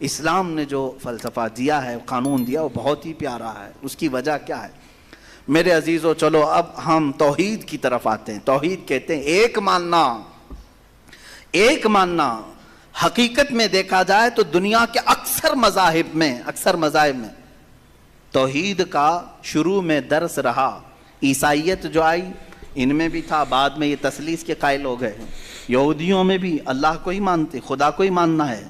اسلام نے جو فلسفہ دیا ہے، قانون دیا، وہ بہت ہی پیارا ہے. اس کی وجہ کیا ہے میرے عزیزو؟ چلو اب ہم توحید کی طرف آتے ہیں. توحید کہتے ہیں ایک ماننا. ایک ماننا حقیقت میں دیکھا جائے تو دنیا کے اکثر مذاہب میں توحید کا شروع میں درس رہا. عیسائیت جو آئی ان میں بھی تھا، بعد میں یہ تثلیث کے قائل ہو گئے. یہودیوں میں بھی اللہ کو ہی مانتے، خدا کو ہی ماننا ہے.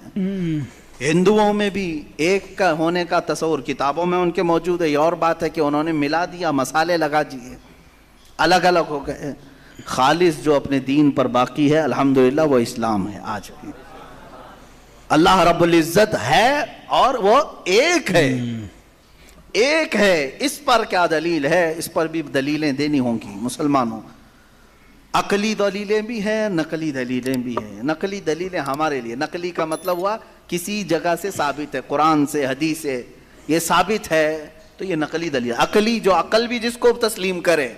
ہندوؤں میں بھی ایک کا ہونے کا تصور کتابوں میں ان کے موجود ہے. یہ اور بات ہے کہ انہوں نے ملا دیا، مسالے لگا دیے، الگ الگ ہو گئے. خالص جو اپنے دین پر باقی ہے الحمدللہ وہ اسلام ہے. آج بھی اللہ رب العزت ہے اور وہ ایک ہے. ایک ہے. اس پر کیا دلیل ہے؟ اس پر بھی دلیلیں دینی ہوں گی مسلمانوں. عقلی دلیلیں بھی ہیں، نقلی دلیلیں بھی ہیں. نقلی دلیلیں ہمارے لیے، نقلی کا مطلب ہوا کسی جگہ سے ثابت ہے، قرآن سے، حدیث سے یہ ثابت ہے تو یہ نقلی دلیل. عقلی جو عقل بھی جس کو تسلیم کرے،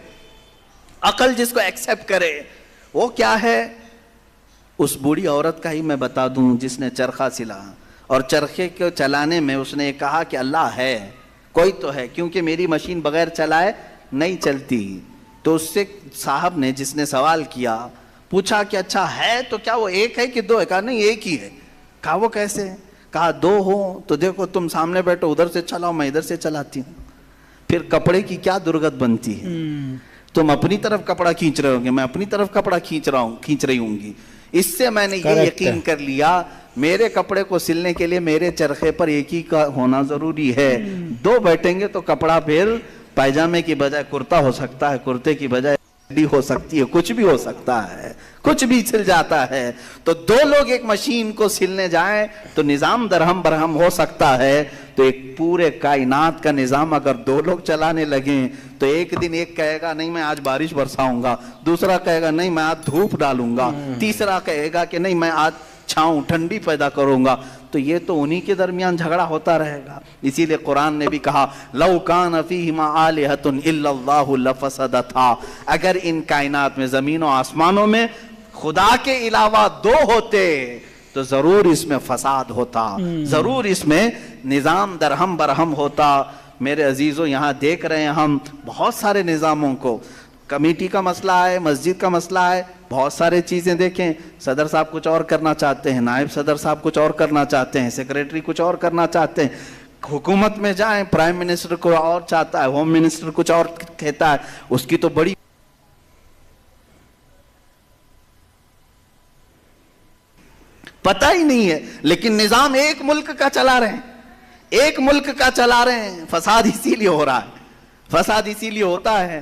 عقل جس کو ایکسیپٹ کرے، وہ کیا ہے؟ اس بوڑھی عورت کا ہی میں بتا دوں جس نے چرخہ سلا اور چرخے کو چلانے میں اس نے کہا کہ اللہ ہے، کوئی تو ہے، کیونکہ میری مشین بغیر چلائے نہیں چلتی. تو اس سے صاحب نے جس نے سوال کیا پوچھا کہ اچھا ہے تو کیا وہ ایک ہے کہ دو ہے؟ کہا نہیں ایک ہی ہے. کہا وہ کیسے؟ کہا دو ہو تو دیکھو تم سامنے بیٹھو، ادھر سے چلاؤ، میں ادھر سے چلاتی ہوں. پھر کپڑے کی کیا درگت بنتی ہے؟ تم اپنی طرف کپڑا کھینچ رہے ہو گے، میں اپنی طرف کپڑا کھینچ رہی ہوں گی. اس سے میں نے یہ یقین کر لیا میرے کپڑے کو سلنے کے لیے میرے چرخے پر ایک ہی کا ہونا ضروری ہے. دو بیٹھیں گے تو کپڑا پھر پائجامے کی بجائے کرتا ہو سکتا ہے، کرتے کی بجائے بھی ہو سکتی ہے، کچھ بھی ہو سکتا ہے، کچھ بھی سل جاتا ہے. تو دو لوگ ایک مشین کو سلنے جائیں تو نظام درہم برہم ہو سکتا ہے. تو ایک پورے کائنات کا نظام اگر دو لوگ چلانے لگیں تو ایک دن ایک کہے گا نہیں میں آج بارش برساؤں گا، دوسرا کہے گا نہیں میں آج دھوپ ڈالوں گا، تیسرا کہے گا کہ نہیں میں آج چھاؤں ٹھنڈی پیدا کروں گا. تو یہ تو انہی کے درمیان جھگڑا ہوتا رہے گا. اسی لیے قرآن نے بھی کہا لو کان فیہما آلہۃ الا اللہ لفسدتا. اگر ان کائنات میں، زمین و آسمانوں میں خدا کے علاوہ دو ہوتے تو ضرور اس میں فساد ہوتا، ضرور اس میں نظام درہم برہم ہوتا. میرے عزیزوں یہاں دیکھ رہے ہیں ہم بہت سارے نظاموں کو، کمیٹی کا مسئلہ ہے، مسجد کا مسئلہ ہے، بہت سارے چیزیں دیکھیں. صدر صاحب کچھ اور کرنا چاہتے ہیں، نائب صدر صاحب کچھ اور کرنا چاہتے ہیں، سیکریٹری کچھ اور کرنا چاہتے ہیں. حکومت میں جائیں پرائم منسٹر کو اور چاہتا ہے، ہوم منسٹر کچھ اور کہتا ہے. اس کی تو بڑی پتہ ہی نہیں ہے، لیکن نظام ایک ملک کا چلا رہے ہیں، ایک ملک کا چلا رہے ہیں. فساد اسی لیے ہو رہا ہے، فساد اسی لیے ہوتا ہے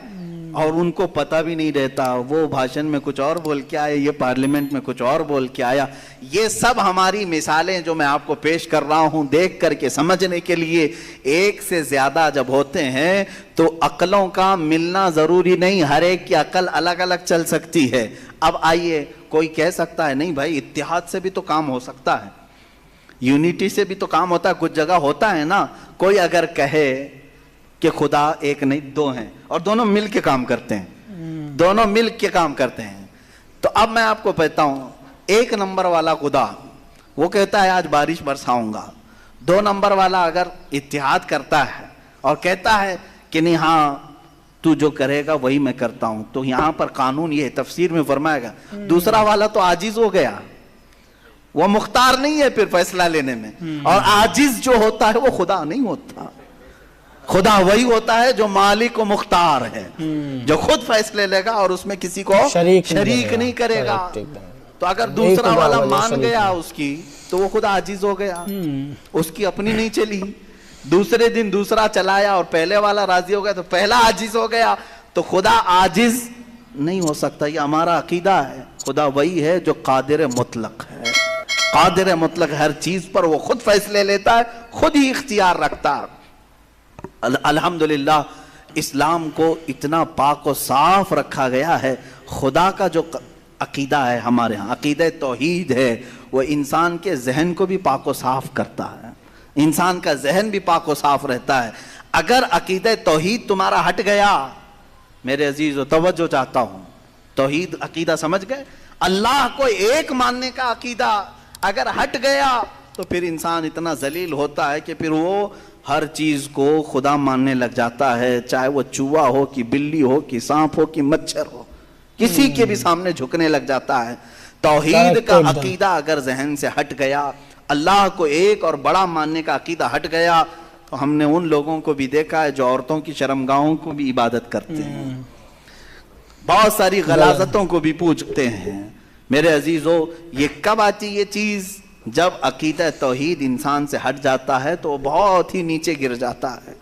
اور ان کو پتہ بھی نہیں رہتا. وہ بھاشن میں کچھ اور بول کے آئے، یہ پارلیمنٹ میں کچھ اور بول کے آیا. یہ سب ہماری مثالیں جو میں آپ کو پیش کر رہا ہوں دیکھ کر کے سمجھنے کے لیے. ایک سے زیادہ جب ہوتے ہیں تو عقلوں کا ملنا ضروری نہیں، ہر ایک کی عقل الگ الگ چل سکتی ہے. اب آئیے کوئی کہہ سکتا ہے نہیں بھائی اتحاد سے بھی تو کام ہو سکتا ہے، یونٹی سے بھی تو کام ہوتا ہے، کچھ جگہ ہوتا ہے نا. کوئی اگر کہے کہ خدا ایک نہیں دو ہیں اور دونوں مل کے کام کرتے ہیں، دونوں مل کے کام کرتے ہیں، تو اب میں آپ کو کہتا ہوں ایک نمبر والا خدا وہ کہتا ہے آج بارش برساؤں گا. دو نمبر والا اگر اتحاد کرتا ہے اور کہتا ہے کہ نہیں ہاں تو جو کرے گا وہی میں کرتا ہوں، تو یہاں پر قانون یہ تفسیر میں فرمائے گا دوسرا والا تو عاجز ہو گیا، وہ مختار نہیں ہے پھر فیصلہ لینے میں. اور عاجز جو ہوتا ہے وہ خدا نہیں ہوتا. خدا وہی ہوتا ہے جو مالک و مختار ہے، جو خود فیصلے لے گا اور اس میں کسی کو شریک نہیں کرے گا. تو اگر دوسرا والا مان گیا اس کی تو وہ خدا عاجز ہو گیا، اس کی اپنی نہیں چلی. دوسرے دن دوسرا چلایا اور پہلے والا راضی ہو گیا تو پہلا عاجز ہو گیا. تو خدا عاجز نہیں ہو سکتا، یہ ہمارا عقیدہ ہے. خدا وہی ہے جو قادر مطلق ہے، قادر مطلق ہر چیز پر وہ خود فیصلے لیتا ہے، خود ہی اختیار رکھتا ہے. الحمدللہ اسلام کو اتنا پاک و صاف رکھا گیا ہے. خدا کا جو عقیدہ ہے ہمارے ہاں، عقیدہ توحید ہے، وہ انسان کے ذہن کو بھی پاک و صاف کرتا ہے، انسان کا ذہن بھی پاک و صاف رہتا ہے. اگر عقیدہ توحید تمہارا ہٹ گیا، میرے عزیز و توجہ چاہتا ہوں، توحید عقیدہ سمجھ گئے، اللہ کو ایک ماننے کا عقیدہ اگر ہٹ گیا تو پھر انسان اتنا ذلیل ہوتا ہے کہ پھر وہ ہر چیز کو خدا ماننے لگ جاتا ہے، چاہے وہ چوہا ہو کہ بلی ہو کہ سانپ ہو کہ مچھر ہو، کسی کے بھی سامنے جھکنے لگ جاتا ہے۔ توحید کا عقیدہ اگر ذہن سے ہٹ گیا، اللہ کو ایک اور بڑا ماننے کا عقیدہ ہٹ گیا، تو ہم نے ان لوگوں کو بھی دیکھا ہے جو عورتوں کی شرمگاہوں کو بھی عبادت کرتے ہیں، بہت ساری غلاظتوں کو بھی پوجتے ہیں۔ میرے عزیزو، یہ کب آتی یہ چیز؟ جب عقیدہ توحید انسان سے ہٹ جاتا ہے تو وہ بہت ہی نیچے گر جاتا ہے۔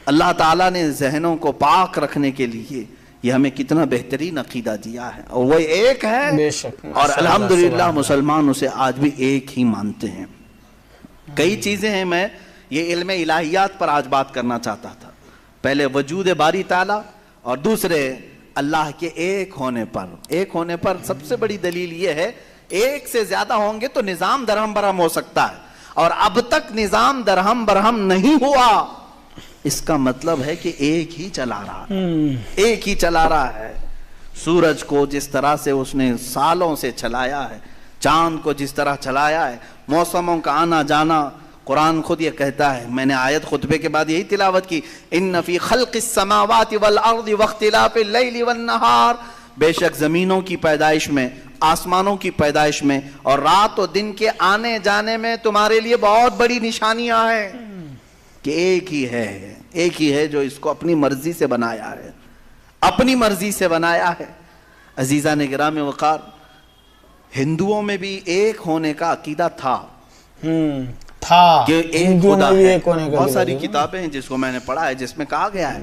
اللہ تعالیٰ نے ذہنوں کو پاک رکھنے کے لیے یہ ہمیں کتنا بہترین عقیدہ دیا ہے، اور وہ ایک ہے، بے شک، اور الحمدللہ مسلمان اسے آج بھی ایک ہی مانتے ہیں۔ کئی چیزیں ہیں، میں یہ علم الہیات پر آج بات کرنا چاہتا تھا۔ پہلے وجود باری تعالیٰ، اور دوسرے اللہ کے ایک ہونے پر۔ ایک ہونے پر سب سے بڑی دلیل یہ ہے، ایک سے زیادہ ہوں گے تو نظام درہم برہم ہو سکتا ہے، اور اب تک نظام درہم برہم نہیں ہوا، اس کا مطلب ہے کہ ایک ہی چلا رہا ہے، ایک ہی چلا رہا ہے۔ سورج کو جس طرح سے اس نے سالوں سے چلایا ہے، چاند کو جس طرح چلایا ہے، موسموں کا آنا جانا، قرآن خود یہ کہتا ہے، میں نے آیت خطبے کے بعد یہی تلاوت کی، ان فی خلق السماوات والارض واختلاف اللیل والنہار، بے شک زمینوں کی پیدائش میں، آسمانوں کی پیدائش میں، اور رات و دن کے آنے جانے میں تمہارے لیے بہت بڑی نشانیاں ہیں، کہ ایک ہی ہے جو اس کو اپنی مرضی سے بنایا ہے، اپنی مرضی سے بنایا ہے۔ عزیزان گرام وقار، ہندوؤں میں بھی ایک ہونے کا عقیدہ تھا، کہ ایک خدا ہے۔ بہت ساری کتابیں ہیں جس کو میں نے پڑھا ہے، جس میں کہا گیا ہے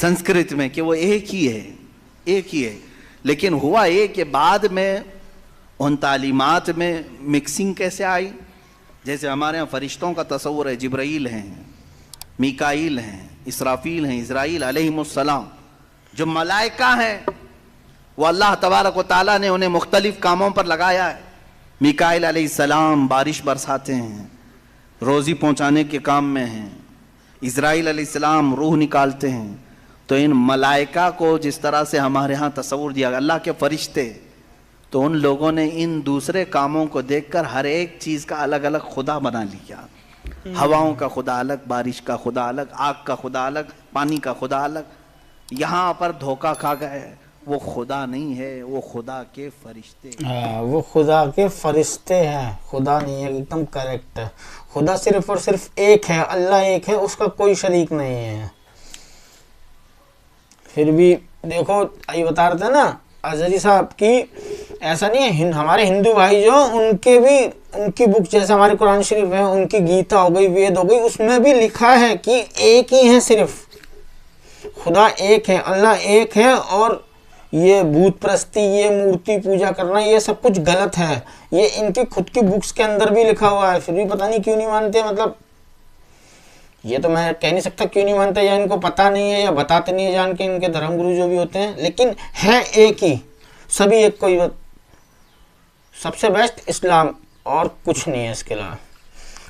سنسکرت میں کہ وہ ایک ہی ہے، لیکن ہوا یہ کہ بعد میں ان تعلیمات میں مکسنگ کیسے آئی؟ جیسے ہمارے ہاں فرشتوں کا تصور ہے، جبرائیل ہیں، میکائیل ہیں، اسرافیل ہیں، اسرائیل علیہم السلام، جو ملائکہ ہیں وہ اللہ تبارک و تعالیٰ نے انہیں مختلف کاموں پر لگایا ہے۔ میکائیل علیہ السلام بارش برساتے ہیں، روزی پہنچانے کے کام میں ہیں، اسرائیل علیہ السلام روح نکالتے ہیں۔ تو ان ملائکہ کو جس طرح سے ہمارے ہاں تصور دیا گیا، اللہ کے فرشتے، تو ان لوگوں نے ان دوسرے کاموں کو دیکھ کر ہر ایک چیز کا الگ الگ خدا بنا لیا۔ ہواؤں کا خدا الگ، بارش کا خدا الگ، آگ کا خدا الگ، پانی کا خدا الگ۔ یہاں پر دھوکہ کھا گئے، وہ خدا نہیں ہے، وہ خدا کے فرشتے ہیں۔ وہ خدا کے فرشتے ہیں، خدا نہیں ہے، ایک دم کریکٹ ہے۔ خدا صرف اور صرف ایک ہے، اللہ ایک ہے، اس کا کوئی شریک نہیں ہے۔ پھر بھی دیکھو، یہ بتا رہے تھے نا اظہری صاحب کی، ایسا نہیں ہے، ہمارے ہندو بھائی جو ان کے بھی ان کی بک، جیسے ہمارے قرآن شریف ہے، ان کی گیتا ہو گئی، وید ہو گئی، اس میں بھی لکھا ہے کہ ایک ہی ہے، صرف خدا ایک ہے، اللہ ایک ہے، اور یہ بھوت پرستی، یہ مورتی پوجا کرنا، یہ سب کچھ غلط ہے۔ یہ ان کی خود کی بکس کے اندر بھی لکھا ہوا ہے، پھر بھی پتہ نہیں کیوں نہیں مانتے۔ مطلب یہ تو میں کہہ نہیں سکتا کیوں نہیں مانتے، یا ان کو پتہ نہیں ہے، یا بتاتے نہیں ہے جان کے ان کے دھرم گرو جو بھی ہوتے ہیں، لیکن ہے ایک ہی، سبھی ایک کوئی، سب سے بیسٹ اسلام، اور کچھ نہیں ہے اس کے علاوہ۔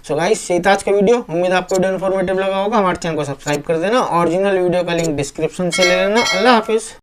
سو گائز، یہی تھا آج کا ویڈیو، امید آپ کو ویڈیو انفارمیٹیو لگا ہوگا۔ ہمارے چینل کو سبسکرائب کر دینا، اوریجنل ویڈیو کا لنک ڈسکرپشن سے لے لینا۔ اللہ حافظ۔